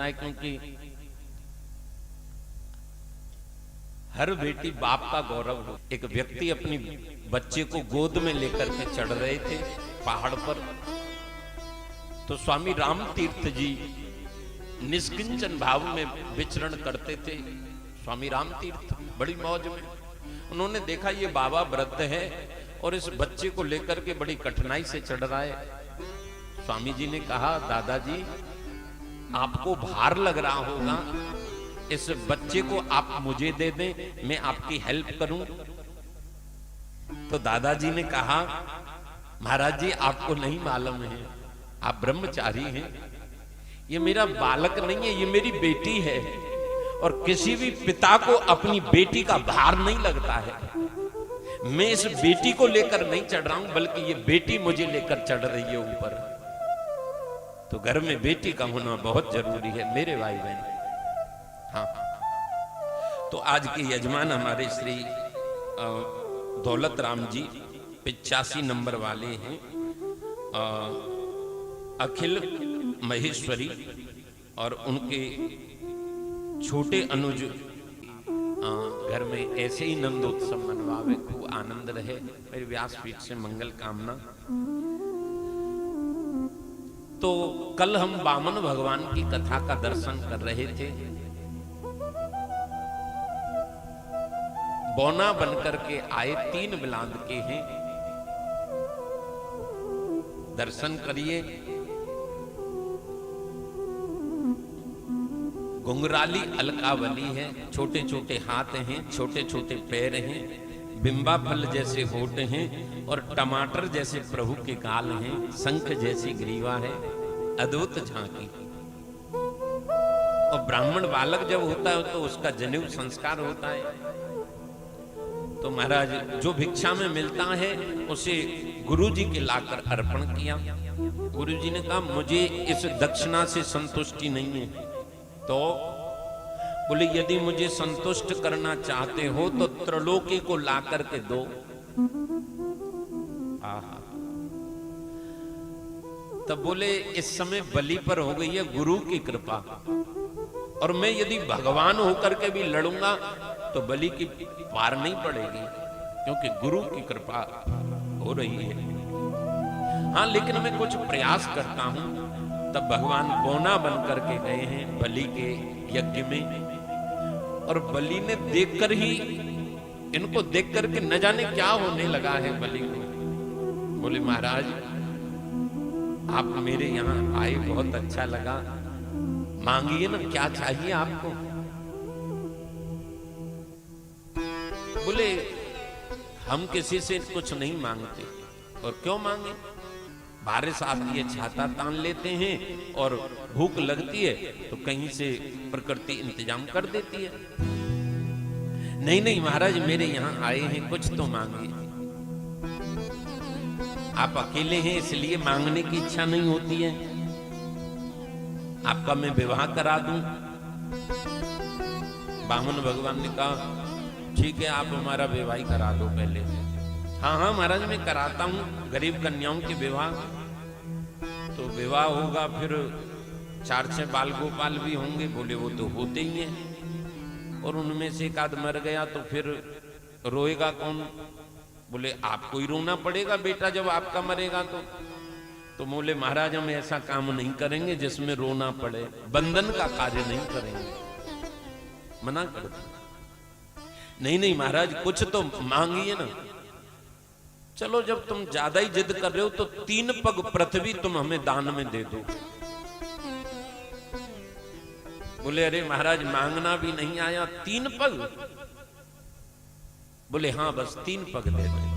होता है, क्योंकि हर बेटी बाप का गौरव हो। एक व्यक्ति अपनी बच्चे को गोद में लेकर के चढ़ रहे थे पहाड़ पर, तो स्वामी राम तीर्थ जी निष्किंचन भाव में विचरण करते थे। स्वामी राम तीर्थ बड़ी मौज में, उन्होंने देखा ये बाबा वृद्ध है और इस बच्चे को लेकर के बड़ी कठिनाई से चढ़ रहा है। स्वामी जी ने कहा, दादाजी आपको भार लग रहा होगा, इस बच्चे को आप मुझे दे दें, मैं आपकी हेल्प करूं। तो दादाजी ने कहा, महाराज जी आपको नहीं मालूम है, आप ब्रह्मचारी हैं, ये मेरा बालक नहीं है, ये मेरी बेटी है। और किसी भी पिता को अपनी बेटी का भार नहीं लगता है। मैं इस बेटी को लेकर नहीं चढ़ रहा हूं, बल्कि ये बेटी मुझे लेकर चढ़ रही है ऊपर। तो घर में बेटी का होना बहुत जरूरी है मेरे भाई बहन। हाँ, तो आज के यजमान हमारे श्री दौलत राम जी 85 नंबर वाले हैं, अखिल महेश्वरी, और उनके छोटे अनुज घर में ऐसे ही नंदोत्सव मनवावे, खूब आनंद रहे। मेरे व्यासपीठ से मंगल कामना। तो कल हम वामन भगवान की कथा का दर्शन कर रहे थे। बौना बनकर के आए, 3 बिलांद के हैं, दर्शन करिए। घुंघराली अलकावली है, छोटे छोटे हाथ हैं, छोटे छोटे पैर हैं, बिंबा फल जैसे होठ हैं और टमाटर जैसे प्रभु के गाल हैं, शंख जैसी ग्रीवा है, अद्भुत झांकी। और ब्राह्मण बालक जब होता है तो उसका जनेऊ संस्कार होता है। तो महाराज जो भिक्षा में मिलता है उसे गुरुजी के लाकर अर्पण किया। गुरुजी ने कहा, मुझे इस दक्षिणा से संतुष्टि नहीं है। तो बोले, यदि मुझे संतुष्ट करना चाहते हो तो त्रिलोकी को ला करके दो। आहा। तब बोले, इस समय बलि पर हो गई है गुरु की कृपा, और मैं यदि भगवान होकर के भी लड़ूंगा तो बलि की पार नहीं पड़ेगी, क्योंकि गुरु की कृपा हो रही है। हाँ, लेकिन मैं कुछ प्रयास करता हूं। तब भगवान बौना बन करके गए हैं बलि के यज्ञ में, और बलि ने देखकर ही, इनको देख करके न जाने क्या होने लगा है बलि को। बोले, महाराज आप मेरे यहां आए, बहुत अच्छा लगा, मांगिए ना, क्या चाहिए आपको। बोले, हम किसी से कुछ नहीं मांगते। और क्यों मांगे, बारिश आती है छाता तान लेते हैं, और भूख लगती है तो कहीं से प्रकृति इंतजाम कर देती है। नहीं नहीं महाराज, मेरे यहाँ आए हैं, कुछ तो मांगिए। आप अकेले हैं इसलिए मांगने की इच्छा नहीं होती है। आपका मैं विवाह करा दूं। वामन भगवान ने कहा, ठीक है, आप हमारा विवाह ही करा दो पहले। हाँ हाँ महाराज, मैं कराता हूं गरीब कन्याओं के विवाह। तो विवाह होगा, फिर 4-6 बाल गोपाल भी होंगे। बोले, वो तो होते ही हैं, और उनमें से एक आध मर गया तो फिर रोएगा कौन। बोले, आपको ही रोना पड़ेगा बेटा जब आपका मरेगा तो बोले, महाराज हम ऐसा काम नहीं करेंगे जिसमें रोना पड़े, बंधन का कार्य नहीं करेंगे। मना कर दिया। नहीं नहीं महाराज, कुछ तो मांगिए ना। चलो, जब तुम ज्यादा ही जिद कर रहे हो तो 3 पग पृथ्वी तुम हमें दान में दे दो। बोले, अरे महाराज मांगना भी नहीं आया, 3 पग। बोले, हाँ बस 3 पग दे दो।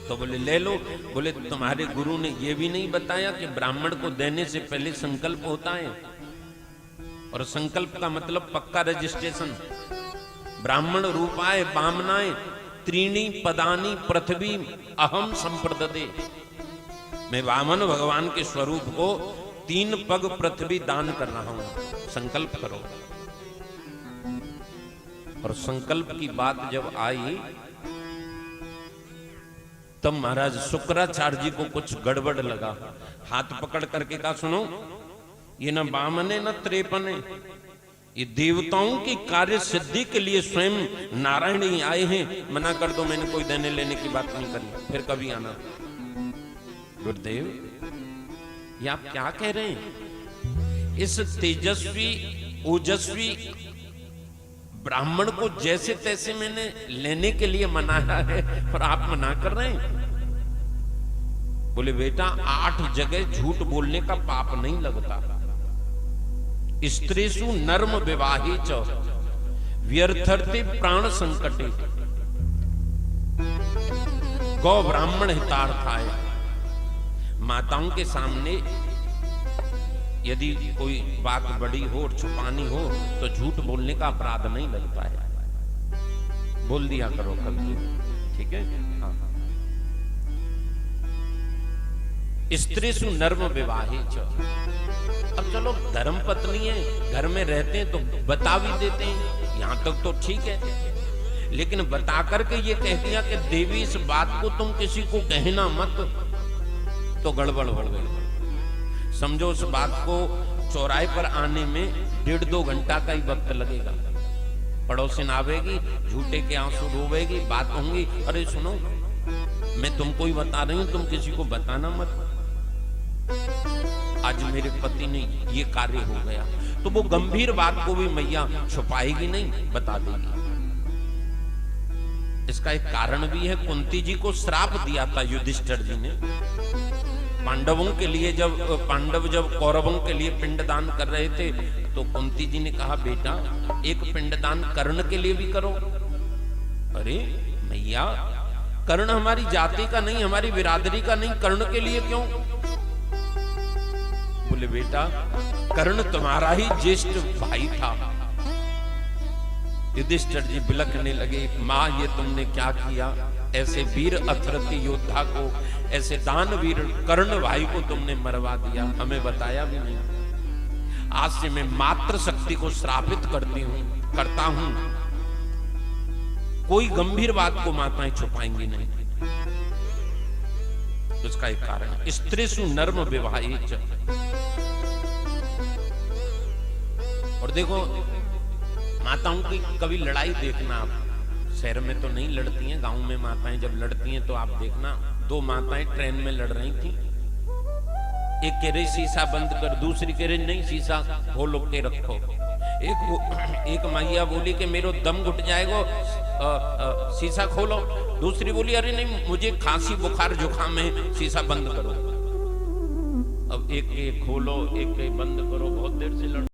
तो बोले, ले लो। बोले, तुम्हारे गुरु ने यह भी नहीं बताया कि ब्राह्मण को देने से पहले संकल्प होता है, और संकल्प का मतलब पक्का रजिस्ट्रेशन। ब्राह्मण रूपाय बामनाय त्रीणी पदानी पृथ्वी अहम संप्रददे। मैं वामन भगवान के स्वरूप को 3 पग पृथ्वी दान कर रहा हूं, संकल्प करो। और संकल्प की बात जब आई तब महाराज शुक्राचार्य जी को कुछ गड़बड़ लगा। हाथ पकड़ करके कहा, सुनो ये न बामने न त्रेपने, ये देवताओं की कार्य सिद्धि के लिए स्वयं नारायण ही आए हैं। मना कर दो, मैंने कोई देने लेने की बात नहीं करी, फिर कभी आना। गुरुदेव ये आप क्या कह रहे हैं? इस तेजस्वी ओजस्वी ब्राह्मण को जैसे तैसे मैंने लेने के लिए मनाया है और आप मना कर रहे हैं। बोले बेटा 8 जगह झूठ बोलने का पाप नहीं लगता। स्त्रीषु नर्म विवाहे च व्यर्थर्थे प्राण संकटे, गौ ब्राह्मण हितार्थाय। माताओं के सामने यदि कोई बात बड़ी हो और छुपानी हो तो झूठ बोलने का अपराध नहीं लगता है। बोल दिया करो कभी, ठीक है? हाँ। स्त्रीषु नर्म विवाहे च। अब चलो धर्म पत्नी है, घर में रहते हैं तो बता भी देते हैं, यहां तक तो ठीक है। लेकिन बता करके ये कह दिया कि देवी इस बात को तुम किसी को कहना मत, तो गड़बड़ हो गई। समझो उस बात को चौराहे पर आने में 1.5-2 घंटा का ही वक्त लगेगा। पड़ोसिन आवेगी, झूठे के आंसू रोवेगी, बात होंगी, अरे सुनो मैं तुमको ही बता रही हूं, तुम किसी को बताना मत। आज मेरे पति ने ये कार्य हो गया, तो वो गंभीर बात को भी मैया छुपाएगी नहीं, बता देगी। इसका एक कारण भी है, कुंती जी को श्राप दिया था युधिष्ठिर जी ने। पांडवों के लिए पांडव जब कौरवों के लिए पिंडदान कर रहे थे तो कुंती जी ने कहा बेटा एक पिंडदान कर्ण के लिए भी करो। अरे मैया कर्ण हमारी जाति का नहीं, हमारी बिरादरी का नहीं, कर्ण के लिए क्यों? बोले बेटा कर्ण तुम्हारा ही ज्येष्ठ भाई था। युधिष्ठिर जी बिलखने लगे, मां ये तुमने क्या किया? ऐसे वीर अथर्वती योद्धा को, ऐसे दानवीर कर्ण भाई को तुमने मरवा दिया, हमें बताया भी नहीं। आज से मैं मात्र शक्ति को श्रापित करता हूं। कोई गंभीर बात को माताएं छुपाएंगी नहीं। उसका एक कारण है स्त्रीषु नर्म विवाहे च। और देखो माताओं की कभी लड़ाई देखना आप, शहर में तो नहीं लड़ती हैं, गांव में माताएं जब लड़ती हैं तो आप देखना। 2 माताएं ट्रेन में लड़ रही थी, एक कह रही शीशा बंद कर, दूसरी कह रही नहीं शीशा खोलो के रखो। एक मैया बोली कि मेरा दम घुट जाएगा, शीशा खोलो। दूसरी बोली अरे नहीं मुझे खांसी बुखार जुकाम है, शीशा बंद करो। अब एक खोलो एक बंद करो, बहुत देर से लड़